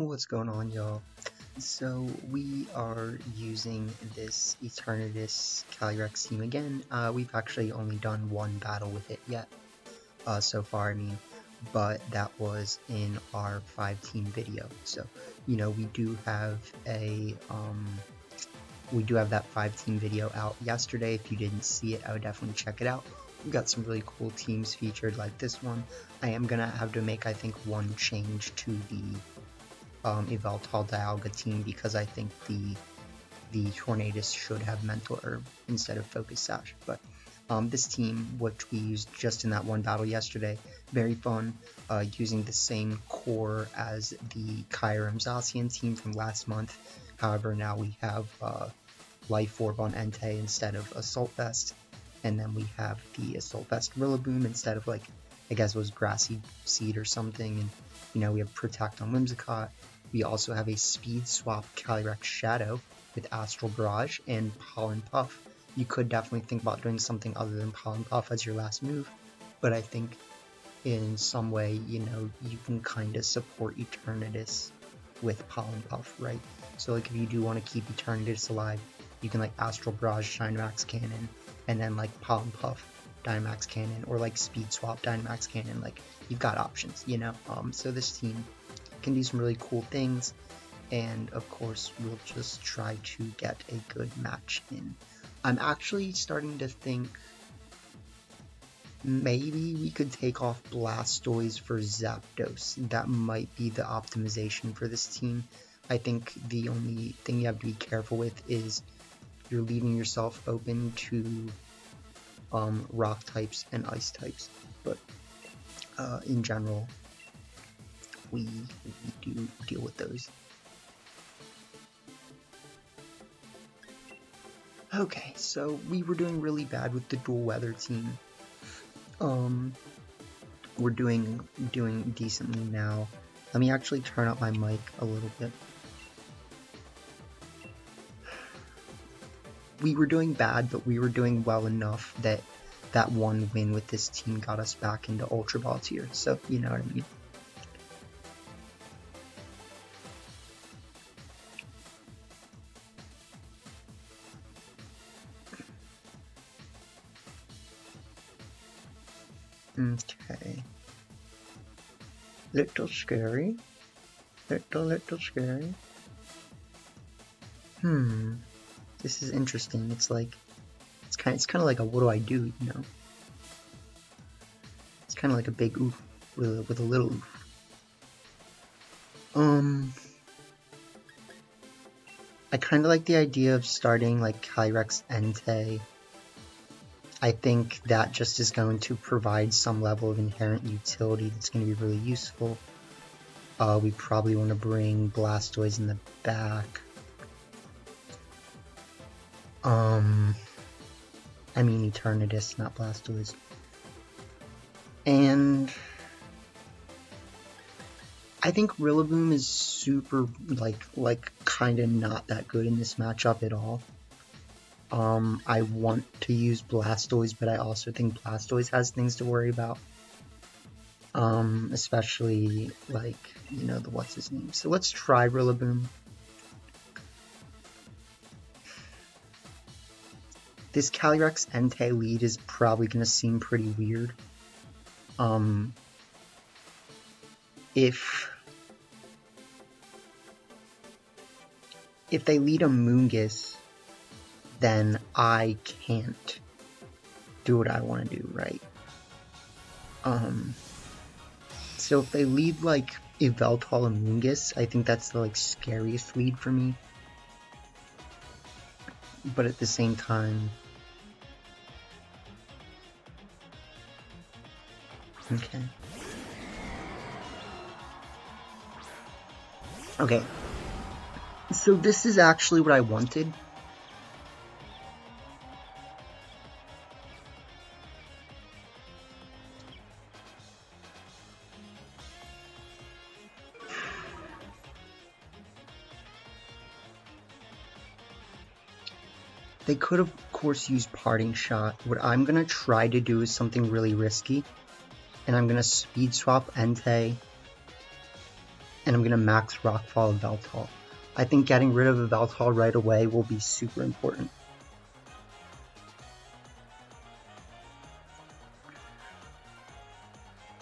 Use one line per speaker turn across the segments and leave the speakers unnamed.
What's going on, y'all? So we are using this Eternatus Calyrex team again. We've actually only done one battle with it yet, so far, but that was in our 5-team video. So, we do have a, that 5-team video out yesterday. If you didn't see it, I would definitely check it out. We've got some really cool teams featured like this one. I am gonna have to make, I think, one change to the Yveltal Dialga team because I think the Eternatus should have Mental Herb instead of Focus Sash. But this team, which we used just in that one battle yesterday, very fun, using the same core as the Kyurem Zacian team from last month. However, now we have Life Orb on Entei instead of Assault Vest, and then we have the Assault Vest Rillaboom instead of, like, I guess it was Grassy Seed or something, and we have Protect on Whimsicott. We also have a speed swap Calyrex Shadow with Astral Barrage and Pollen Puff. You could definitely think about doing something other than Pollen Puff as your last move, but I think in some way, you can kind of support Eternatus with Pollen Puff, right? So, like, if you do want to keep Eternatus alive, you can, like, Astral Barrage Dynamax Cannon, and then, like, Pollen Puff Dynamax Cannon, or, like, Speed Swap Dynamax Cannon. Like, you've got options, So this team can do some really cool things, and of course we'll just try to get a good match in. I'm actually starting to think maybe we could take off Blastoise for Zapdos. That might be the optimization for this team. I think the only thing you have to be careful with is you're leaving yourself open to rock types and ice types, but in general we do deal with those. Okay, so we were doing really bad with the dual weather team. We're doing decently now. Let me actually turn up my mic a little bit. We were doing bad, but we were doing well enough that that one win with this team got us back into Ultra Ball tier, so you know what I mean. Okay. Little scary. Little scary. This is interesting. It's kind of like a what do I do, It's kind of like a big oof with a little oof. I kind of like the idea of starting like Calyrex Entei. I think that just is going to provide some level of inherent utility that's going to be really useful. We probably want to bring Blastoise in the back. I mean Eternatus, not Blastoise. And I think Rillaboom is super, like kind of not that good in this matchup at all. I want to use Blastoise, but I also think Blastoise has things to worry about. Especially, like, the what's his name. So let's try Rillaboom. This Calyrex Entei lead is probably going to seem pretty weird. If they lead a Moongus, then I can't do what I want to do, right? So if they lead, like, Yveltal and Moongus, I think that's the, like, scariest lead for me. But at the same time... Okay. Okay. So this is actually what I wanted. They could have, of course, used Parting Shot. What I'm going to try to do is something really risky. And I'm going to speed swap Entei and I'm going to max Rockfall Veltal. I think getting rid of a Veltal right away will be super important.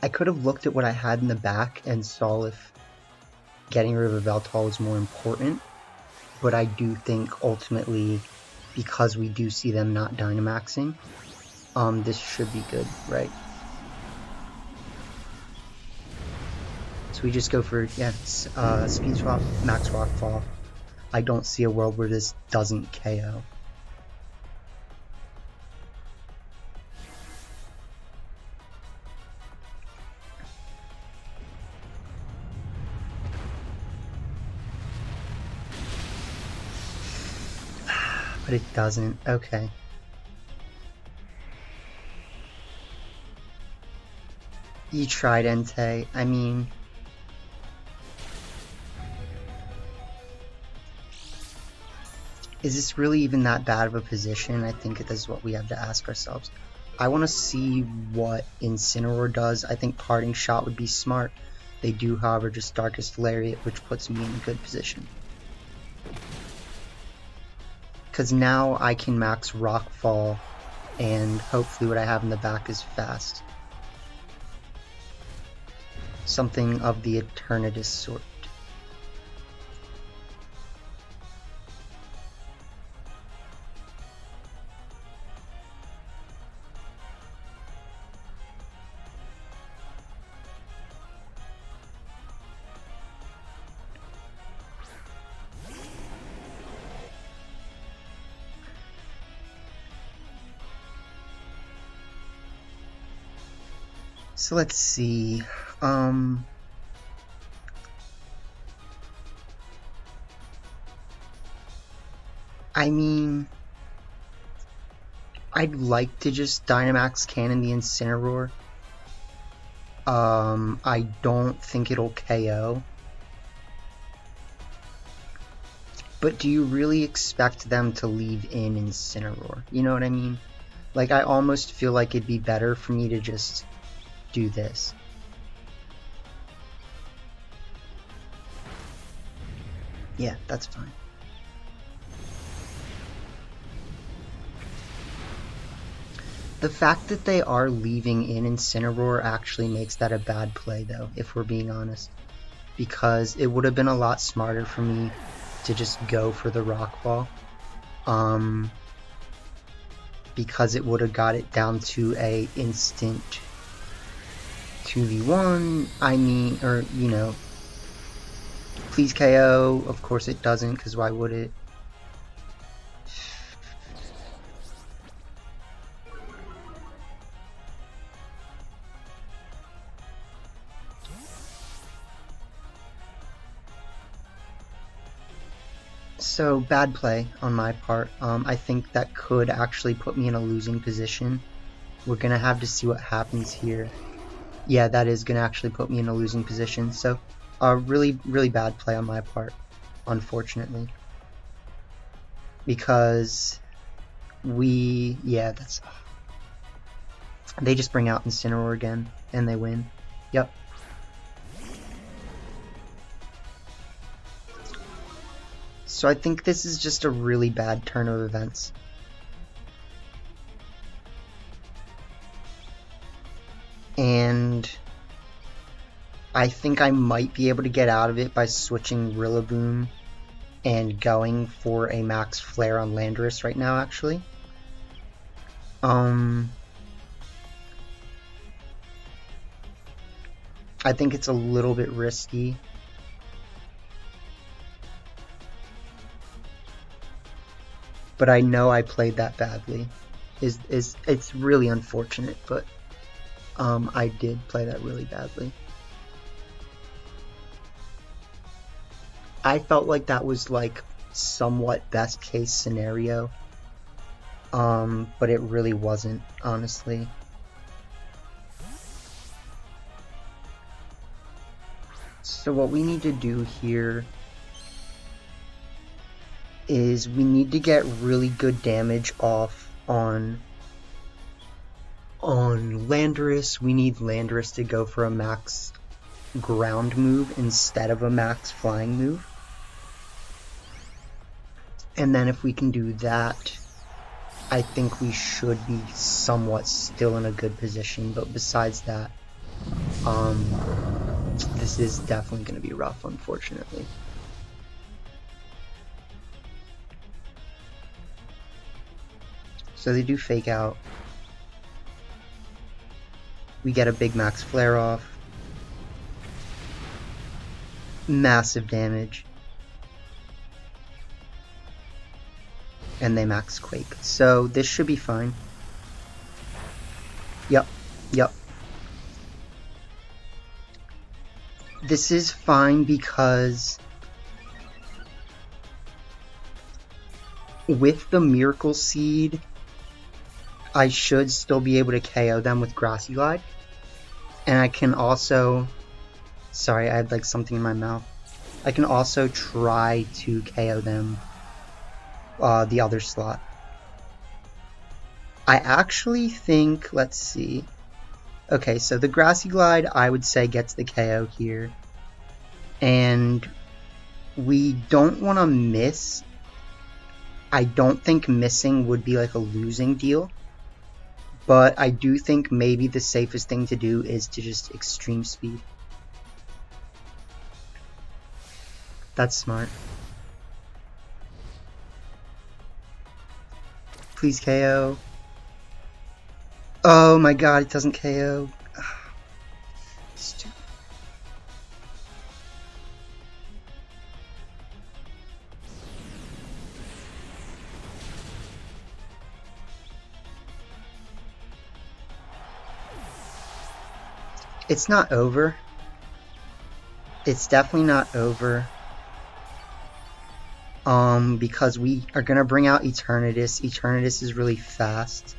I could have looked at what I had in the back and saw if getting rid of a Veltal was more important, but I do think ultimately, because we do see them not Dynamaxing, this should be good, right? So we just go for, Speed Swap, Max Rockfall. I don't see a world where this doesn't KO. But it doesn't. Okay. You tried, Entei. I mean, is this really even that bad of a position? I think this is what we have to ask ourselves. I want to see what Incineroar does. I think Parting Shot would be smart. They do, however, just Darkest Lariat, which puts me in a good position. Because now I can max Rockfall, and hopefully what I have in the back is fast. Something of the Eternatus sort. So let's see. I mean, I'd like to just Dynamax Cannon the Incineroar. I don't think it'll KO. But do you really expect them to leave in Incineroar? You know what I mean? Like, I almost feel like it'd be better for me to just do this. Yeah, that's fine. The fact that they are leaving in Incineroar actually makes that a bad play, though, if we're being honest. Because it would have been a lot smarter for me to just go for the Rockfall. Because it would have got it down to a instant 2v1, I mean, or, you know, please KO. Of course it doesn't, because why would it? So, bad play on my part. I think that could actually put me in a losing position. We're going to have to see what happens here. Yeah, that is going to actually put me in a losing position. So, really, really bad play on my part, unfortunately. Because they just bring out Incineroar again, and they win. Yep. So I think this is just a really bad turn of events. And I think I might be able to get out of it by switching Rillaboom and going for a Max Flare on Landorus right now, actually. I think it's a little bit risky. But I know I played that badly. It's really unfortunate, but I did play that really badly. I felt like that was like somewhat best case scenario, but it really wasn't, honestly. So what we need to do here is we need to get really good damage off on Landorus. We need Landorus to go for a max ground move instead of a max flying move. And then if we can do that, I think we should be somewhat still in a good position. But besides that, this is definitely going to be rough, unfortunately. So they do fake out. We get a big max flare off. Massive damage. And they max quake. So this should be fine. Yep. This is fine because with the Miracle Seed, I should still be able to KO them with Grassy Glide. And I can also... Sorry, I had like something in my mouth. I can also try to KO them the other slot. I actually think... Let's see. Okay, so the Grassy Glide, I would say, gets the KO here. And we don't want to miss. I don't think missing would be like a losing deal. But I do think maybe the safest thing to do is to just extreme speed. That's smart. Please KO. Oh my god, it doesn't KO. Stupid. It's not over. It's definitely not over. Because we are gonna bring out Eternatus. Eternatus is really fast.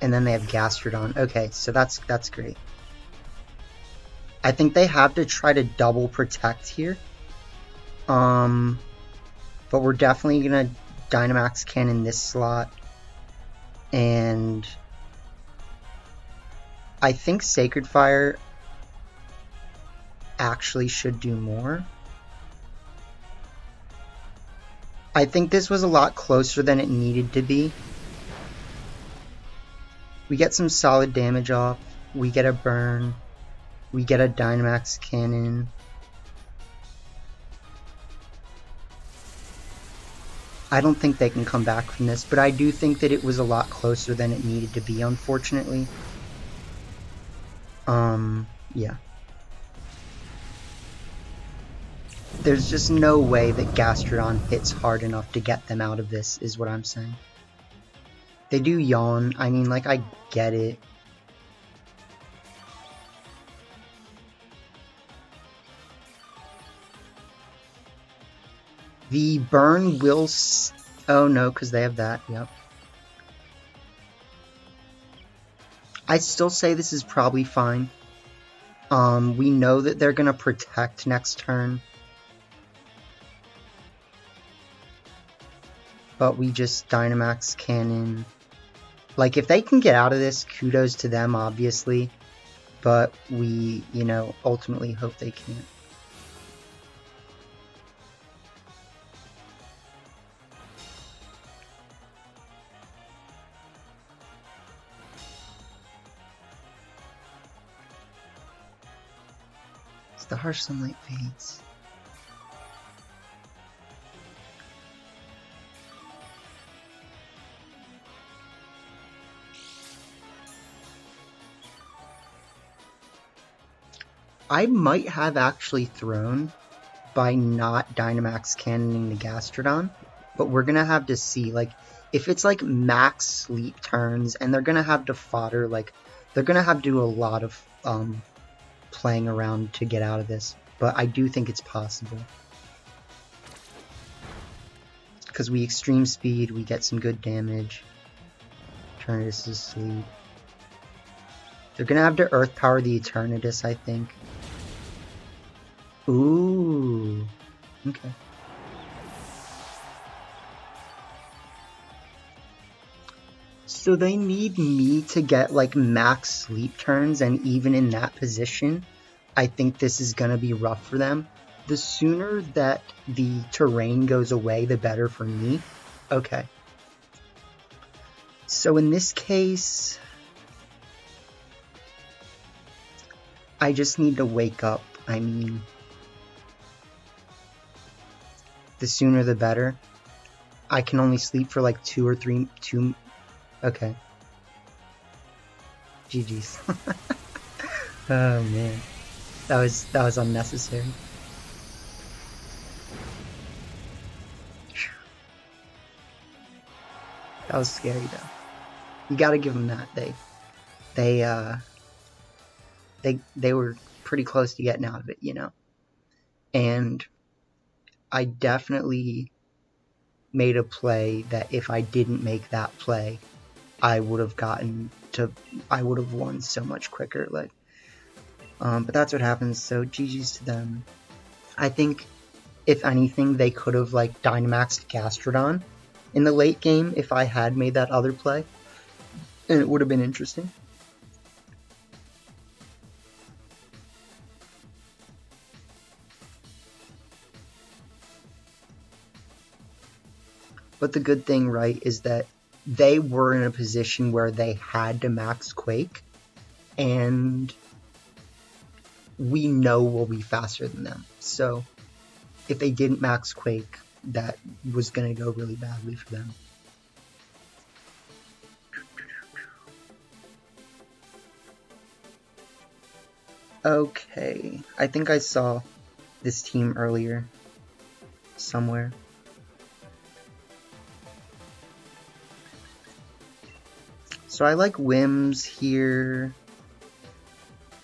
And then they have Gastrodon. Okay, so that's great. I think they have to try to double protect here. But we're definitely gonna Dynamax Cannon this slot. And I think Sacred Fire actually should do more. I think this was a lot closer than it needed to be. We get some solid damage off. We get a burn. We get a Dynamax Cannon. I don't think they can come back from this, but I do think that it was a lot closer than it needed to be, unfortunately. Yeah. There's just no way that Gastrodon hits hard enough to get them out of this, is what I'm saying. They do yawn. I mean, like, I get it. The burn will... Oh, no, because they have that. Yep. I still say this is probably fine. We know that they're going to protect next turn. But we just Dynamax Cannon. Like, if they can get out of this, kudos to them, obviously. But we, you know, ultimately hope they can't. The harsh sunlight fades. I might have actually thrown by not Dynamax Cannoning the Gastrodon, but we're gonna have to see. Like, if it's like max sleep turns and they're gonna have to fodder, like, they're gonna have to do a lot of playing around to get out of this, but I do think it's possible. Because we extreme speed, we get some good damage. Eternatus is asleep. They're gonna have to Earth Power the Eternatus, I think. Ooh. Okay. So they need me to get like max sleep turns, and even in that position, I think this is gonna be rough for them. The sooner that the terrain goes away, the better for me. Okay. So in this case, I just need to wake up. I mean, the sooner the better. I can only sleep for like 2 or 3. Okay. GG's. Oh man, that was unnecessary. That was scary though. You gotta give them that. They were pretty close to getting out of it, you know. And I definitely made a play that if I didn't make that play, I would have won so much quicker. Like, but that's what happens. So GG's to them. I think if anything, they could have like Dynamaxed Gastrodon in the late game if I had made that other play, and it would have been interesting. But the good thing, right, is that they were in a position where they had to max Quake, and we know we'll be faster than them. So if they didn't max Quake, that was going to go really badly for them. Okay, I think I saw this team earlier somewhere. So I like Wims here.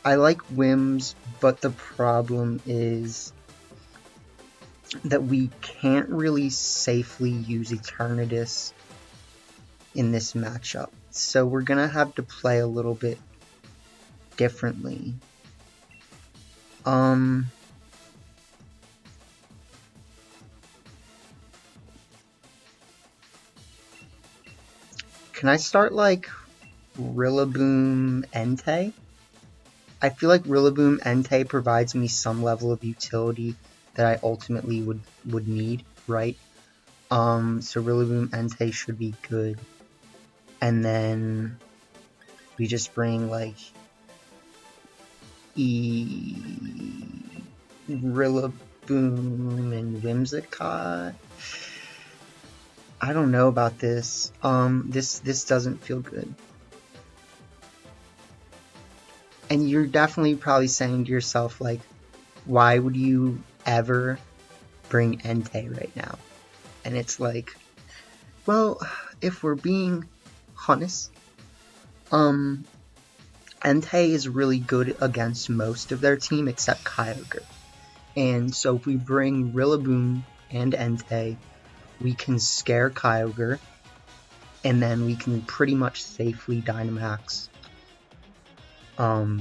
I like Wims, but the problem is that we can't really safely use Eternatus in this matchup. So we're gonna have to play a little bit differently. Can I start like Rillaboom Entei? I feel like Rillaboom Entei provides me some level of utility that I ultimately would need, right? So Rillaboom Entei should be good. And then we just bring like Rillaboom and Whimsicott. I don't know about this. This doesn't feel good. And you're definitely probably saying to yourself, like, why would you ever bring Entei right now? And it's like, well, if we're being honest, Entei is really good against most of their team except Kyogre. And so if we bring Rillaboom and Entei, we can scare Kyogre, and then we can pretty much safely Dynamax Entei.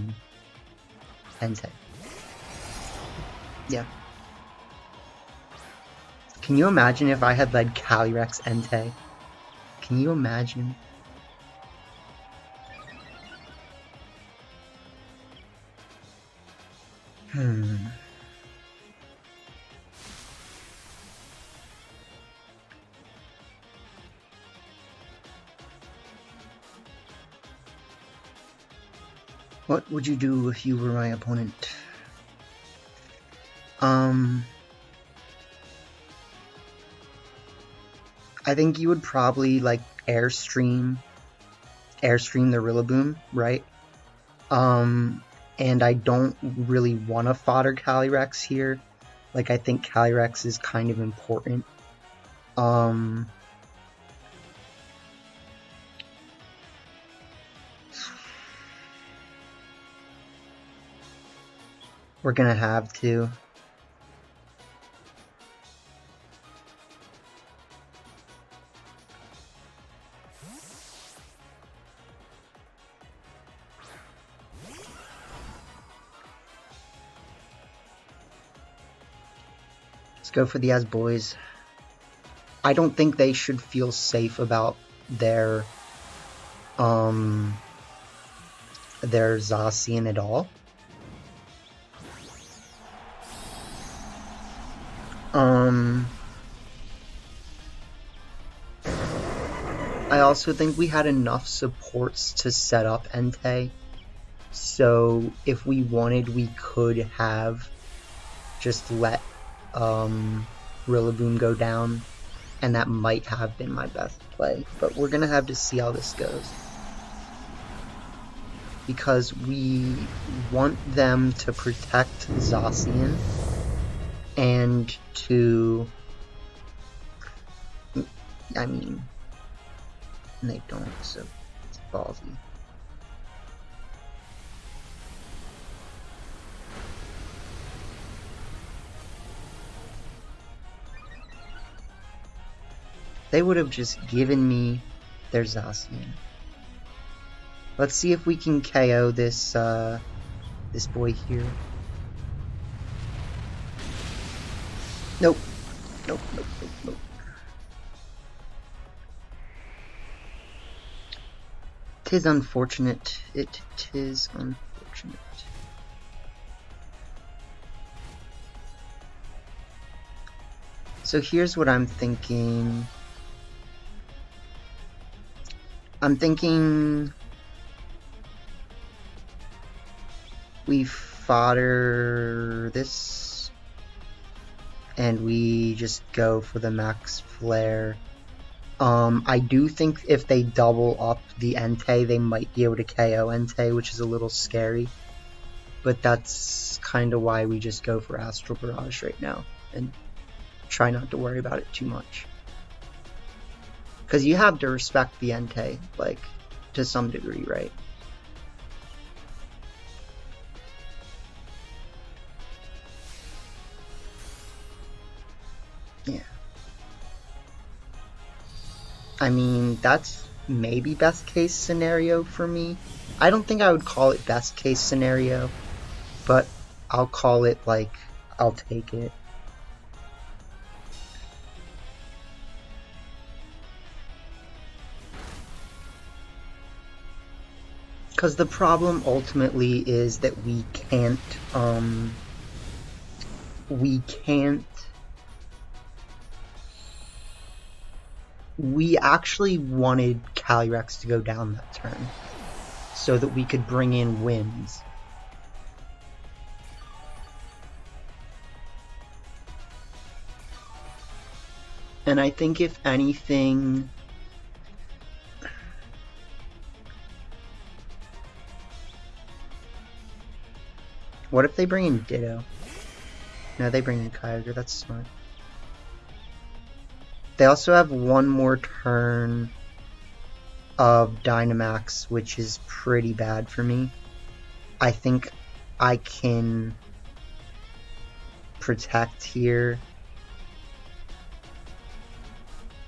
Yeah. Can you imagine if I had led Calyrex Entei? Can you imagine? What would you do if you were my opponent? I think you would probably like airstream the Rillaboom, right? And I don't really want to fodder Calyrex here. Like, I think Calyrex is kind of important. We're gonna have to. Let's go for the As boys. I don't think they should feel safe about their their Zacian at all. I also think we had enough supports to set up Entei, so if we wanted, we could have just let Rillaboom go down, and that might have been my best play, but we're gonna have to see how this goes. Because we want them to protect Zacian, and to... I mean, they don't, so it's ballsy. They would have just given me their Zacian. Let's see if we can KO this this boy here. Nope. Nope, nope, nope, nope. Tis unfortunate. Tis unfortunate. So here's what I'm thinking. I'm thinking we fodder this and we just go for the max flare. I do think if they double up the Entei, they might be able to KO Entei, which is a little scary. But that's kind of why we just go for Astral Barrage right now and try not to worry about it too much. Because you have to respect the Entei, like, to some degree, right? Yeah. I mean, that's maybe best case scenario for me. I don't think I would call it best case scenario, but I'll call it, like, I'll take it. Because the problem ultimately is that we can't we actually wanted Calyrex to go down that turn so that we could bring in wins. And I think if anything, what if they bring in Ditto? No, they bring in Kyogre, that's smart. They also have one more turn of Dynamax, which is pretty bad for me. I think I can protect here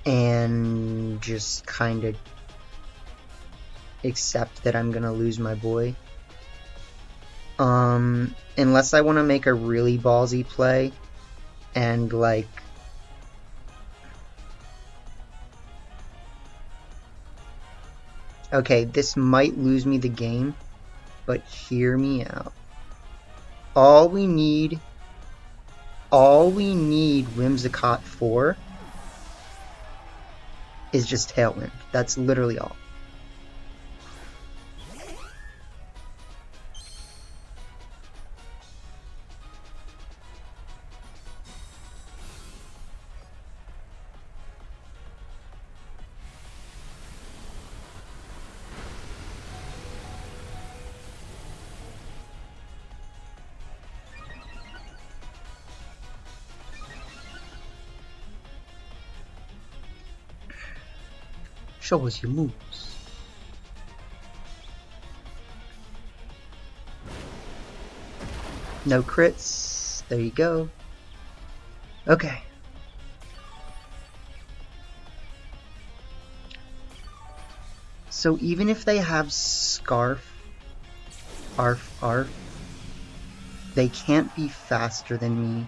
and just kind of accept that I'm gonna lose my boy. Unless I want to make a really ballsy play and, like, okay, this might lose me the game, but hear me out. All we need Whimsicott for is just Tailwind. That's literally all. Show us your moves. No crits. There you go. Okay. So even if they have Scarf, Arf, they can't be faster than me.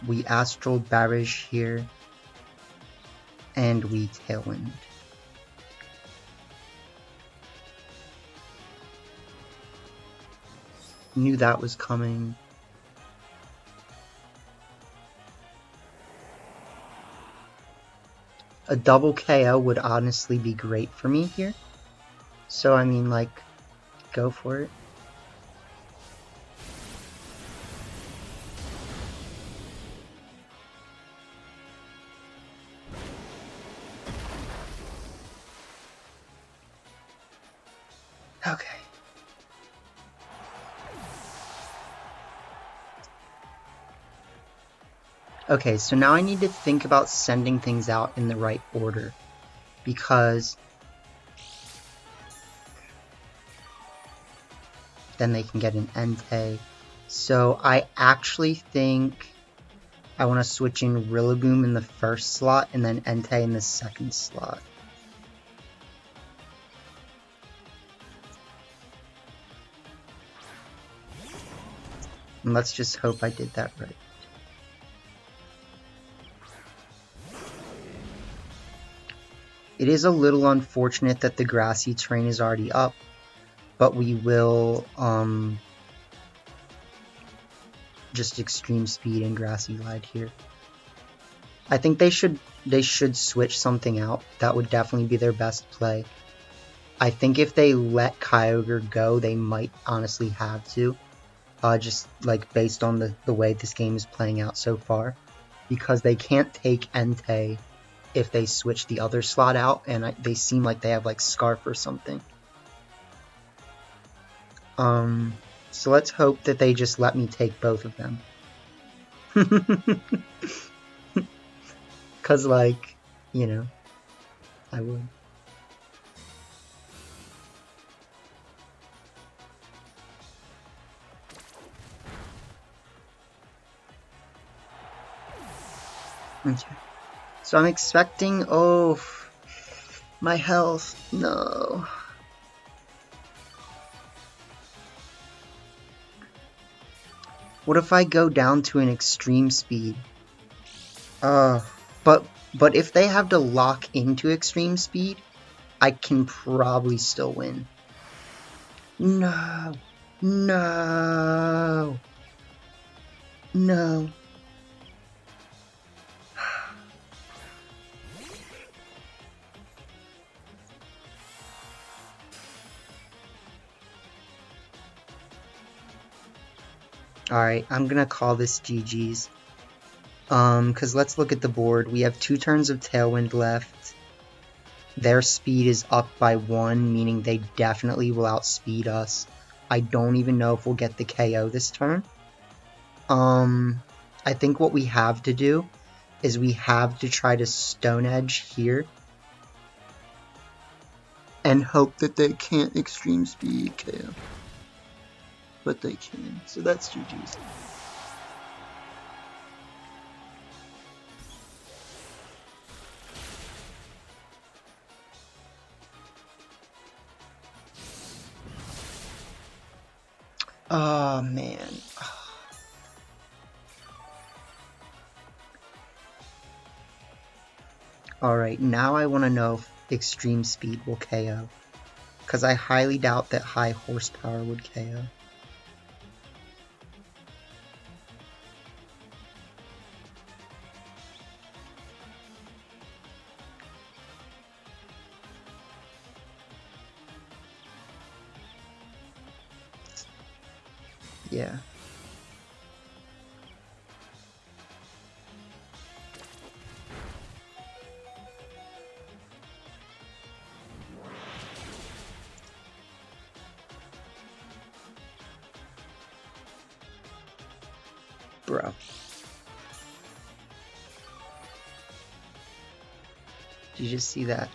We Astral Barrage here. And we Tailwind. Knew that was coming. A double KO would honestly be great for me here. So, I mean, like, go for it. Okay. Okay, so now I need to think about sending things out in the right order. Because then they can get an Entei. So I actually think I want to switch in Rillaboom in the first slot and then Entei in the second slot. And let's just hope I did that right. It is a little unfortunate that the grassy terrain is already up, but we will just extreme speed and grassy glide here. I think they should switch something out. That would definitely be their best play. I think if they let Kyogre go, they might honestly have to. Just like based on the way this game is playing out so far. Because they can't take Entei if they switch the other slot out, and they seem like they have like Scarf or something. So let's hope that they just let me take both of them. Cause like, you know, I would. Okay. So I'm expecting, oh, my health, no. What if I go down to an extreme speed? But if they have to lock into extreme speed, I can probably still win. No, no, no. Alright, I'm gonna call this GG's. Cause let's look at the board. We have 2 turns of Tailwind left. Their speed is up by 1, meaning they definitely will outspeed us. I don't even know if we'll get the KO this turn. I think what we have to do is we have to try to Stone Edge here. And hope that they can't extreme speed KO. But they can, so that's GG's. Oh man. Alright, now I want to know if extreme speed will KO. Because I highly doubt that high horsepower would KO. Yeah. Bro. Did you just see that?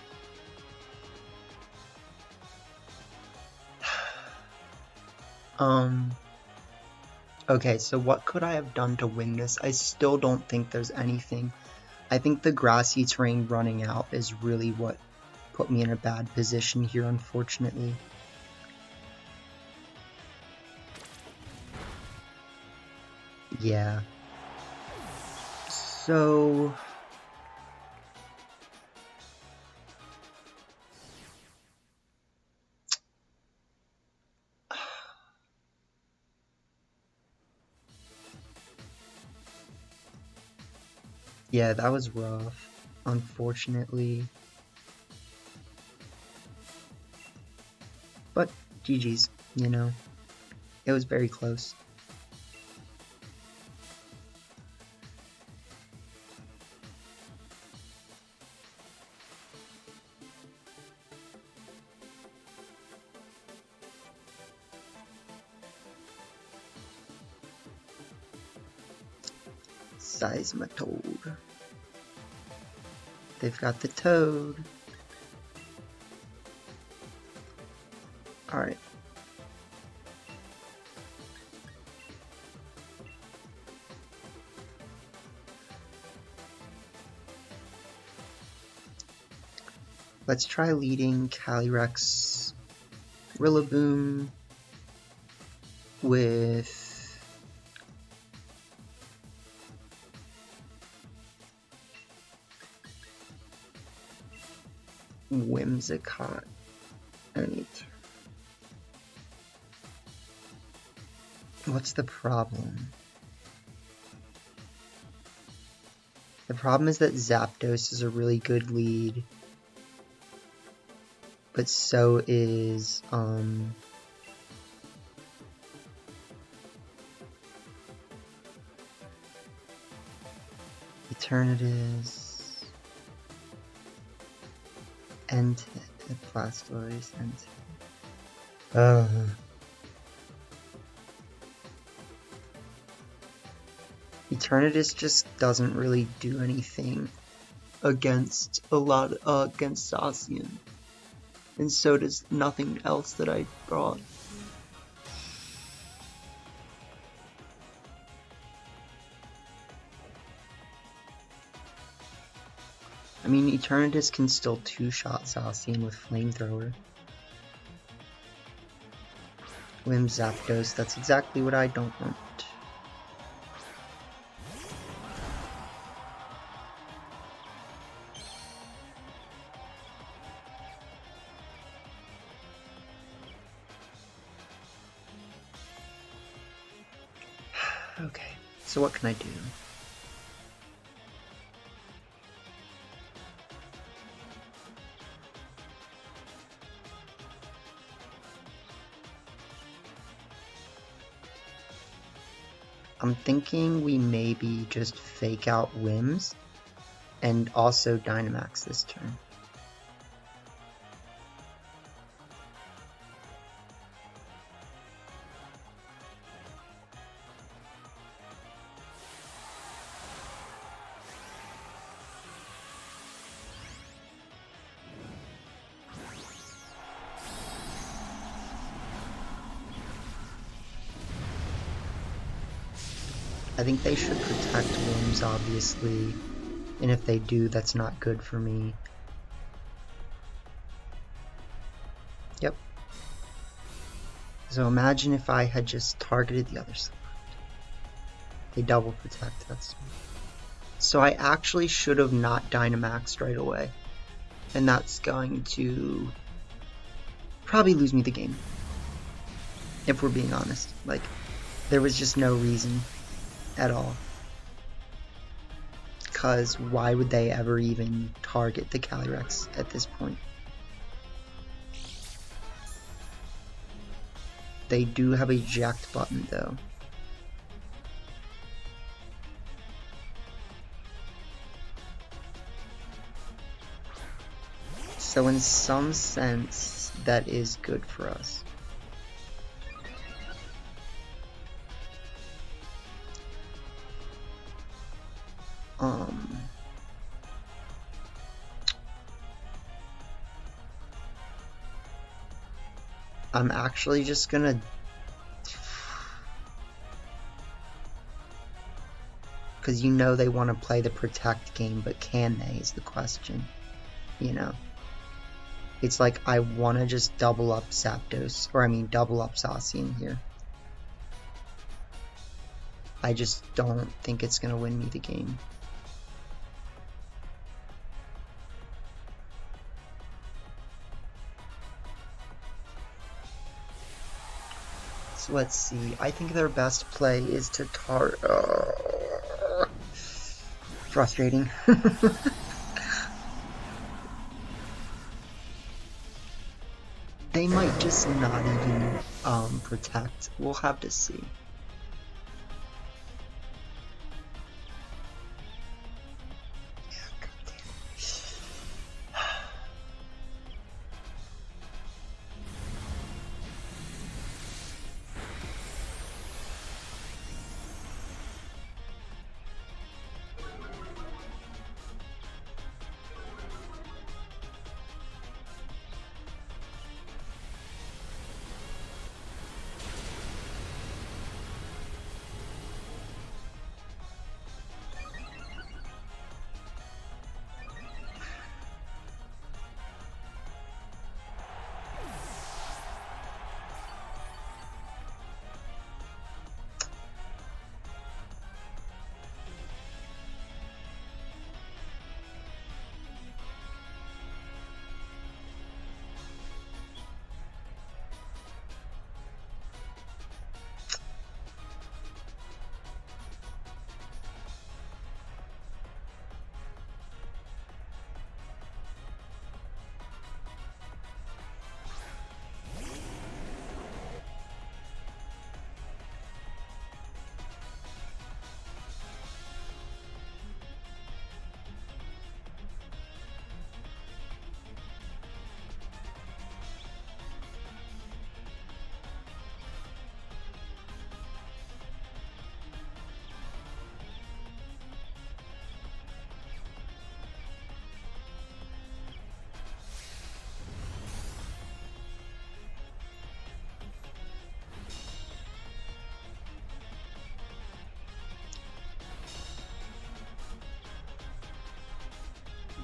Okay, so what could I have done to win this? I still don't think there's anything. I think the grassy terrain running out is really what put me in a bad position here, unfortunately. Yeah. So Yeah, that was rough, unfortunately. But GG's, you know, it was very close. Seismitoad. They've got the toad. Alright. Let's try leading Calyrex Rillaboom with Whimsicott. What's the problem? The problem is that Zapdos is a really good lead, but so is Eternatus and Blastoise and Eternatus just doesn't really do anything against against Zacian, and so does nothing else that I brought. I mean, Eternatus can still two-shot Zacian with Flamethrower. Whim Zapdos, that's exactly what I don't want. Okay, so what can I do? I'm thinking we maybe just fake out Whims and also Dynamax this turn. I think they should protect Whims, obviously, and if they do, that's not good for me. Yep. So imagine if I had just targeted the other side. They double protect, that's... So I actually should have not Dynamaxed right away, and that's going to probably lose me the game, if we're being honest. Like, there was just no reason at all. Because why would they ever even target the Calyrex at this point? They do have a eject button though. So in some sense, that is good for us. I'm actually just gonna... Because you know they want to play the protect game, but can they is the question, you know? It's like I want to just double up Zapdos, or I mean double up Zacian here. I just don't think it's going to win me the game. So let's see. I think their best play is to for frustrating. They might just not even protect. We'll have to see.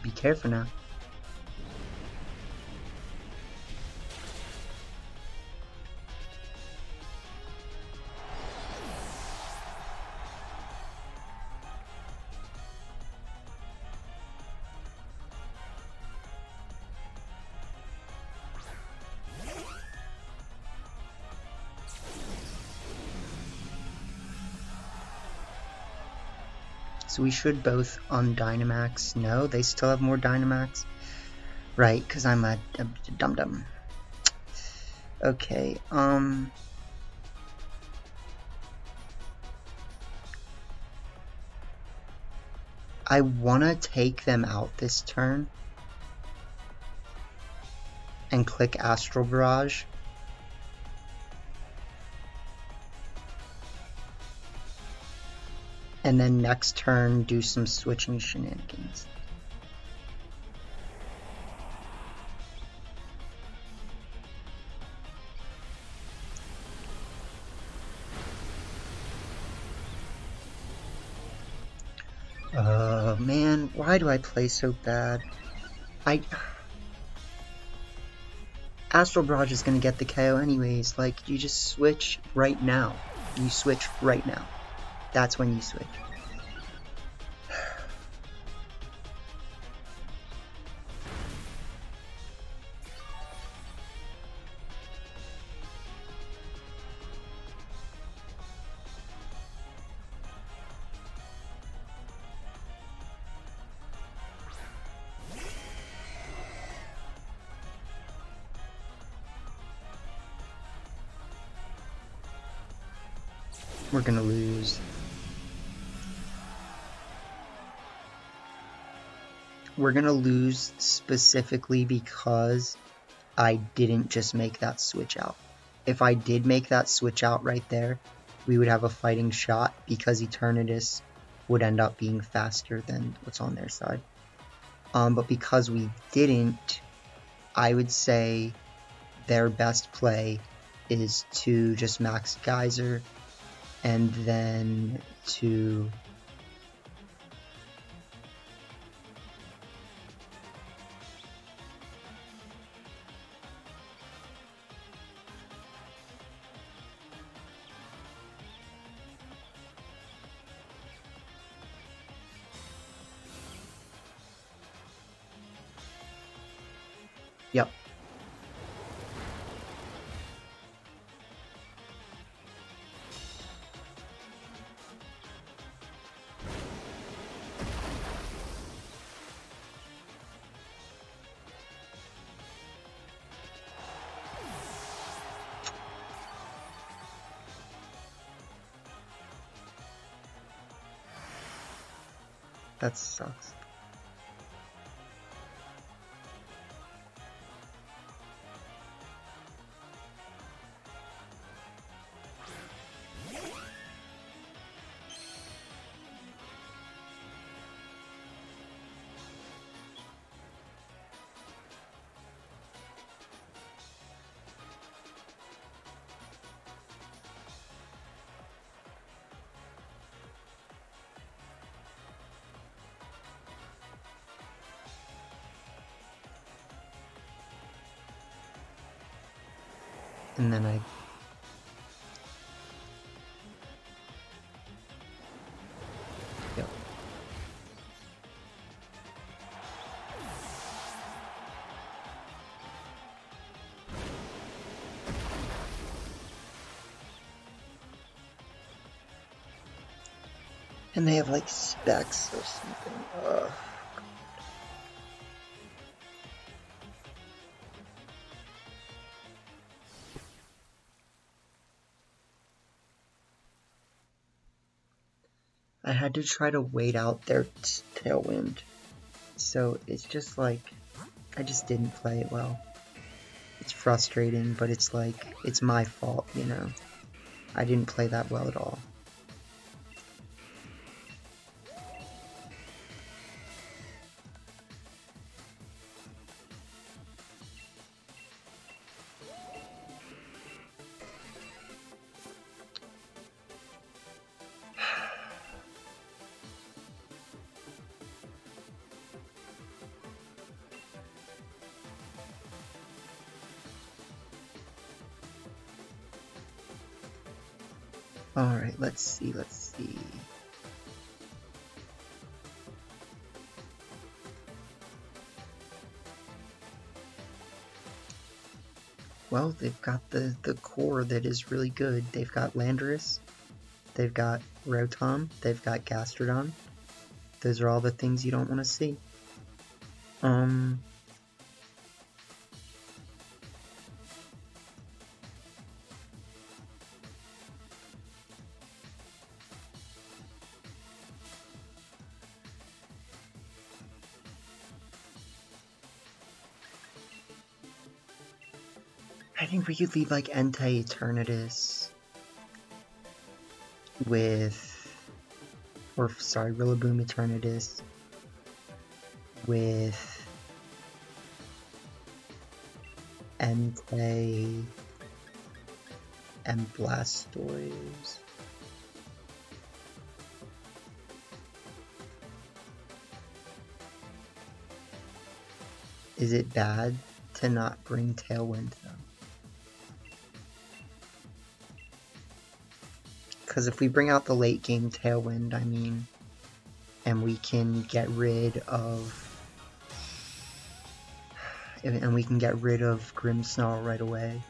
Be careful now. So we should both Dynamax. No, they still have more Dynamax. Right, because I'm a dum-dum. Okay, I wanna take them out this turn and click Astral Barrage. And then next turn do some switching shenanigans. Man, why do I play so bad? Astral Barrage is gonna get the KO anyways. Like, you just switch right now. You switch right now. That's when you switch. We're gonna lose. We're gonna lose specifically because I didn't just make that switch out. If I did make that switch out right there, we would have a fighting shot because Eternatus would end up being faster than what's on their side. But because we didn't, I would say their best play is to just max Geyser and then to yep. That sucks. And then I... Yep. And they have like specs or something. Ugh. I had to try to wait out their tailwind. So it's just like, I just didn't play it well. It's frustrating, but it's like, it's my fault, you know? I didn't play that well at all. Alright, let's see. Well, they've got the core that is really good. They've got Landorus, they've got Rotom, they've got Gastrodon. Those are all the things you don't want to see. I think we could leave like Entei Eternatus with, or sorry, Rillaboom Eternatus with Entei and Blastoise. Is it bad to not bring Tailwind though? Because if we bring out the late game Tailwind, I mean, and we can get rid of, Grimmsnarl right away.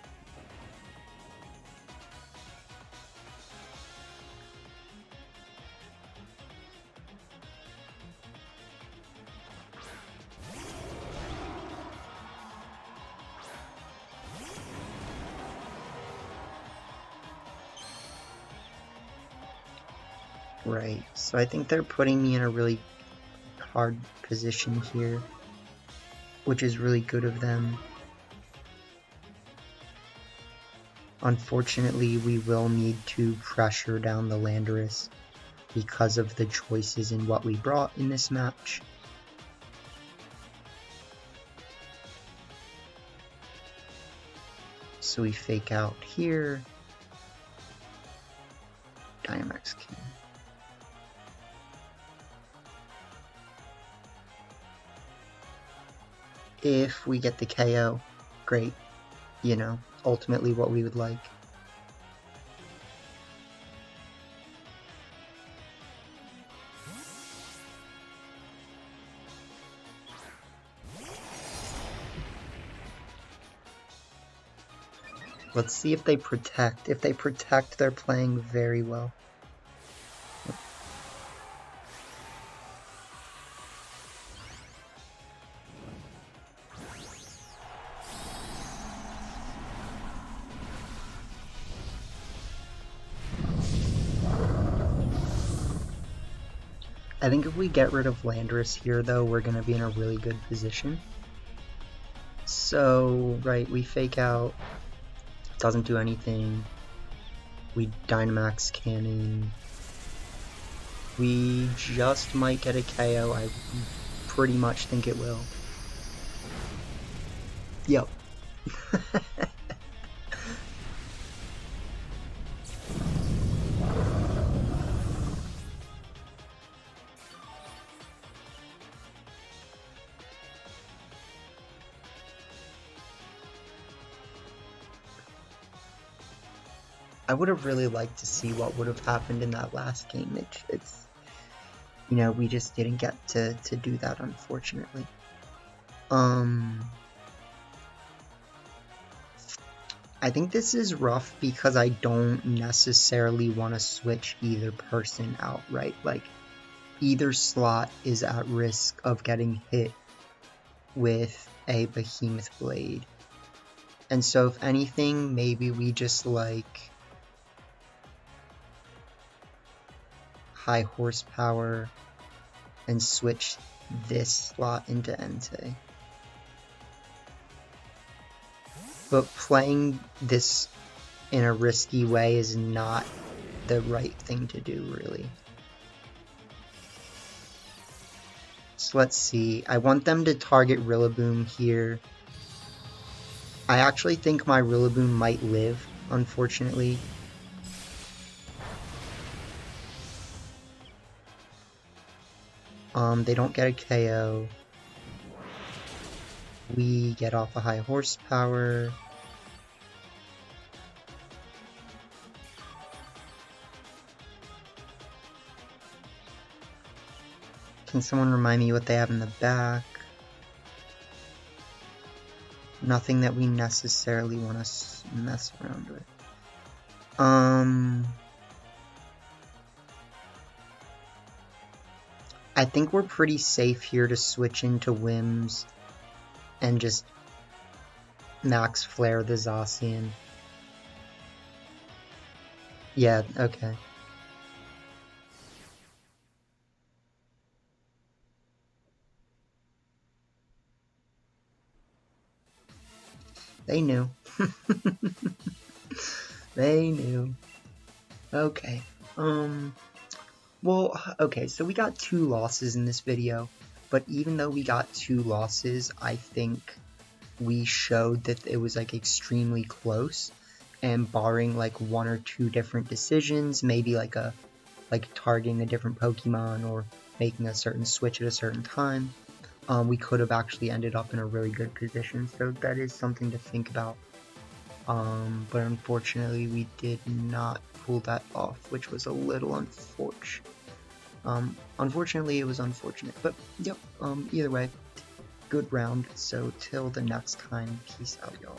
Right, so I think they're putting me in a really hard position here, which is really good of them. Unfortunately, we will need to pressure down the Landorus because of the choices in what we brought in this match. So we fake out here. Dynamax King. If we get the KO, great. You know, ultimately what we would like. Let's see if they protect. If they protect, they're playing very well. I think if we get rid of Landorus here, though, we're going to be in a really good position. So, right, we fake out, doesn't do anything. We Dynamax Cannon. We just might get a KO. I pretty much think it will. Yep. I would have really liked to see what would have happened in that last game. It's you know, we just didn't get to do that, unfortunately. I think this is rough because I don't necessarily want to switch either person outright. Like, either slot is at risk of getting hit with a Behemoth Blade. And so if anything, maybe we just like high horsepower and switch this slot into Entei. But playing this in a risky way is not the right thing to do, really. So let's see. I want them to target Rillaboom here. I actually think my Rillaboom might live, unfortunately. They don't get a KO. We get off a high horsepower. Can someone remind me what they have in the back? Nothing that we necessarily want to mess around with. I think we're pretty safe here to switch into Wims and just max flare the Zacian. Yeah, okay. They knew. They knew. Okay. Well, okay, so we got 2 losses in this video, but even though we got 2 losses, I think we showed that it was like extremely close, and barring like 1 or 2 different decisions, maybe like targeting a different Pokemon or making a certain switch at a certain time, we could have actually ended up in a really good position. So that is something to think about. But unfortunately we did not pull that off, which was a little unfortunate. Unfortunately it was unfortunate, but yep, either way, good round. So till the next time, peace out, y'all.